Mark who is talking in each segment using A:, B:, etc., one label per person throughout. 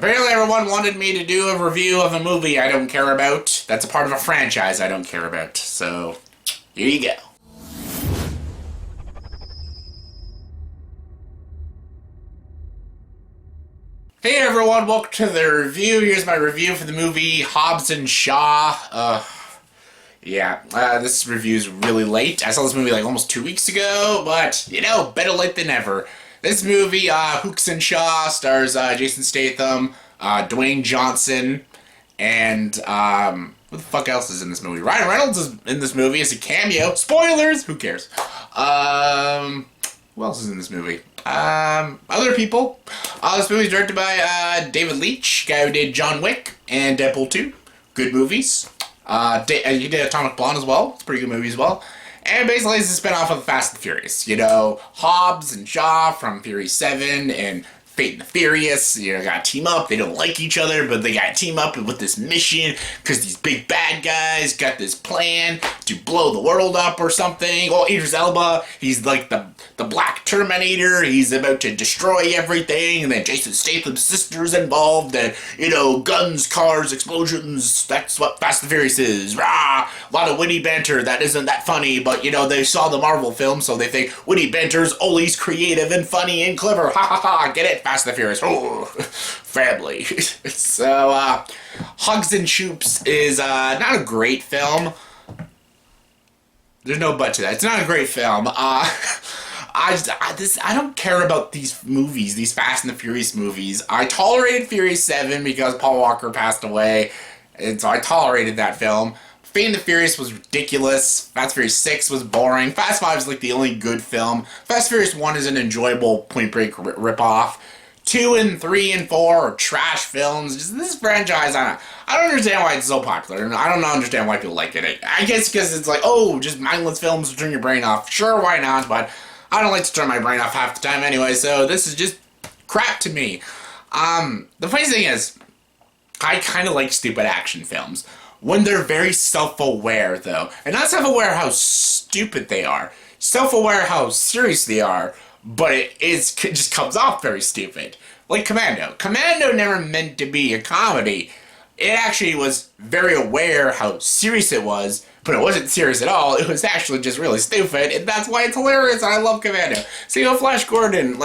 A: Apparently everyone wanted me to do a review of a movie I don't care about. That's a part of a franchise I don't care about. So, here you go. Hey everyone, welcome to the review. Here's my review for the movie Hobbs Shaw. This review's really late. I saw this movie like almost 2 weeks ago, but, better late than never. This movie, Hobbs Shaw, stars Jason Statham, Dwayne Johnson, and, who the fuck else is in this movie? Ryan Reynolds is in this movie as a cameo. Spoilers! Who cares? Who else is in this movie? Other people. This movie is directed by David Leitch, guy who did John Wick and Deadpool 2. Good movies. He did Atomic Blonde as well. It's a pretty good movie as well. And basically it's a spin-off of Fast and Furious. Hobbs and Shaw from Fury 7 and Fate and the Furious, gotta team up. They don't like each other, but they gotta team up with this mission because these big bad guys got this plan to blow the world up or something. Oh, Idris Elba, he's like the Black Terminator. He's about to destroy everything, and then Jason Statham's sister's involved, and, guns, cars, explosions. That's what Fast and Furious is. Rah! A lot of witty banter that isn't that funny, but, they saw the Marvel film, so they think witty banter's always creative and funny and clever. Ha ha ha, get it? Fast and Furious. Oh, family. So, Hobbs and Shaw is not a great film. There's no but to that. It's not a great film. I don't care about these movies, these Fast and the Furious movies. I tolerated Fury 7 because Paul Walker passed away, and so I tolerated that film. Fate and the Furious was ridiculous. Fast and Furious 6 was boring. Fast 5 is like the only good film. Fast and Furious 1 is an enjoyable Point Break ripoff. 2 and 3 and 4 are trash films. Just this franchise, I don't understand why it's so popular, and I don't understand why people like it. I guess because it's like, just mindless films to turn your brain off. Sure, why not? But I don't like to turn my brain off half the time anyway, so this is just crap to me. The funny thing is, I kind of like stupid action films when they're very self-aware, though. And not self-aware how stupid they are. Self-aware how serious they are. But it just comes off very stupid. Like Commando. Commando never meant to be a comedy. It actually was very aware how serious it was, but it wasn't serious at all. It was actually just really stupid, and that's why it's hilarious, and I love Commando. See, Flash Gordon,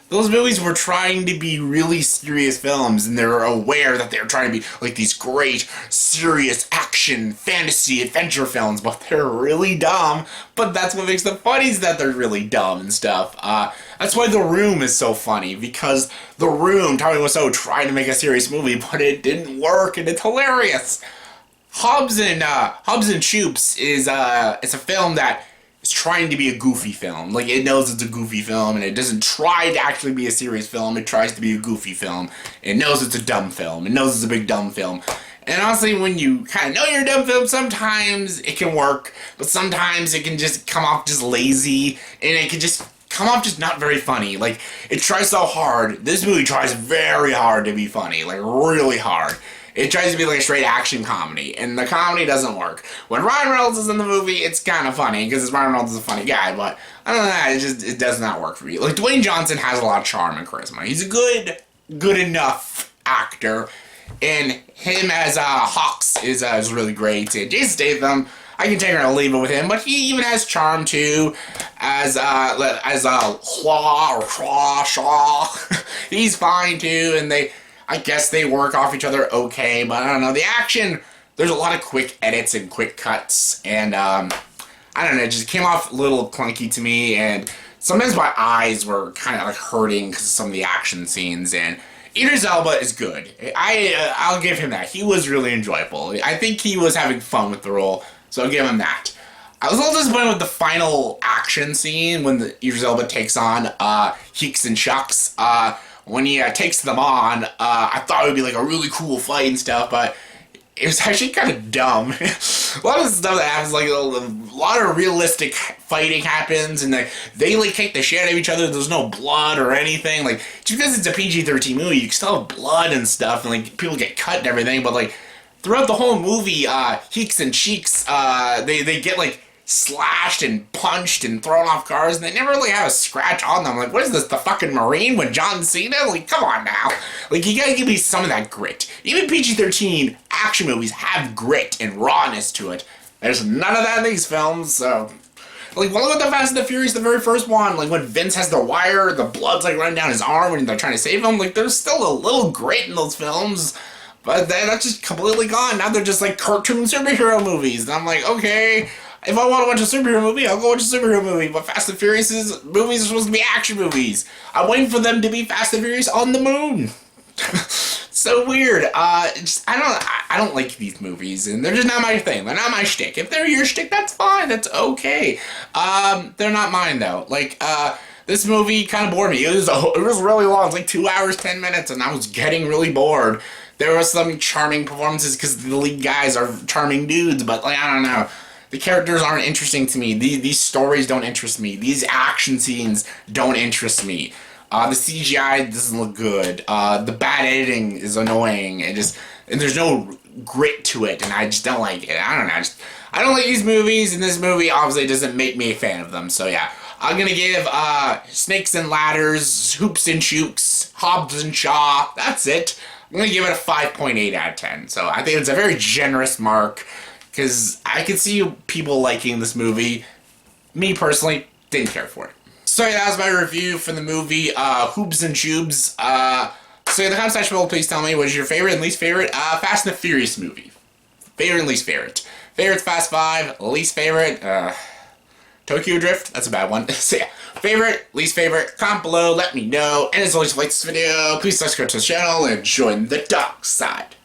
A: those movies were trying to be really serious films, and they were aware that they were trying to be like these great, serious action, fantasy, adventure films, but they're really dumb. But that's what makes them funny, is that they're really dumb and stuff. That's why The Room is so funny, because The Room, Tommy Wiseau tried to make a serious movie, but it didn't work, and it's hilarious. Hobbs and Shaw is it's a film that is trying to be a goofy film. Like, it knows it's a goofy film, and it doesn't try to actually be a serious film. It tries to be a goofy film. It knows it's a dumb film. It knows it's a big dumb film. And honestly, when you kind of know you're a dumb film, sometimes it can work, but sometimes it can just come off just lazy, and it can just come off just not very funny. Like, it tries so hard. This movie tries very hard to be funny. Like, really hard. It tries to be like a straight action comedy, and the comedy doesn't work. When Ryan Reynolds is in the movie, it's kind of funny, because Ryan Reynolds is a funny guy, but I don't know, it does not work for me. Like, Dwayne Johnson has a lot of charm and charisma. He's a good enough actor, and him as Hawks is really great. And Jason Statham, I can take it or leave it with him, but he even has charm too, as Shaw. He's fine too, and I guess they work off each other okay, but I don't know. The action, there's a lot of quick edits and quick cuts, and I don't know, it just came off a little clunky to me, and sometimes my eyes were kind of like hurting because of some of the action scenes, and Idris Elba is good. I'll give him that. He was really enjoyable. I think he was having fun with the role, so I'll give him that. I was a little disappointed with the final action scene when Idris Elba takes on Hobbs and Shaw. When he takes them on, I thought it would be like a really cool fight and stuff, but it was actually kind of dumb. A lot of stuff that happens, like a lot of realistic fighting happens, and they like kick the shit out of each other. There's no blood or anything. Like, just because it's a PG-13 movie, you can still have blood and stuff, and like people get cut and everything. But like throughout the whole movie, Hobbs and Shaw, they get like slashed and punched and thrown off cars, and they never really have a scratch on them. Like, what is this, the fucking Marine with John Cena? Like, come on now. Like, you gotta give me some of that grit. Even PG-13 action movies have grit and rawness to it. There's none of that in these films, so... Like, look at the Fast and the Furious, the very first one. Like, when Vince has the wire, the blood's, like, running down his arm when they're trying to save him. Like, there's still a little grit in those films. But that's just completely gone. Now they're just, like, cartoon superhero movies. And I'm like, okay, if I want to watch a superhero movie, I'll go watch a superhero movie. But Fast and Furious movies are supposed to be action movies. I'm waiting for them to be Fast and Furious on the moon. So weird. I don't like these movies, and they're just not my thing. They're not my shtick. If they're your shtick, that's fine. That's okay. They're not mine though. Like, this movie kind of bored me. It was really long. It's like 2 hours 10 minutes, and I was getting really bored. There were some charming performances because the lead guys are charming dudes, but like, I don't know. The characters aren't interesting to me. These stories don't interest me. These action scenes don't interest me. The CGI doesn't look good. The bad editing is annoying. And there's no grit to it, and I just don't like it. I don't know. I don't like these movies, and this movie obviously doesn't make me a fan of them. So yeah, I'm gonna give Snakes and Ladders, Hoops and Shooks, Hobbs and Shaw. That's it. I'm gonna give it a 5.8 out of 10. So I think it's a very generous mark, because I could see people liking this movie. Me personally, didn't care for it. So yeah, that was my review for the movie Hoops and Tubes. So in the comment section below, please tell me what is your favorite and least favorite Fast and the Furious movie. Favorite and least favorite. Favorite's Fast 5, least favorite, Tokyo Drift, that's a bad one. So yeah, favorite, least favorite, comment below, let me know. And as always, if you like this video, please subscribe to the channel and join the dark side.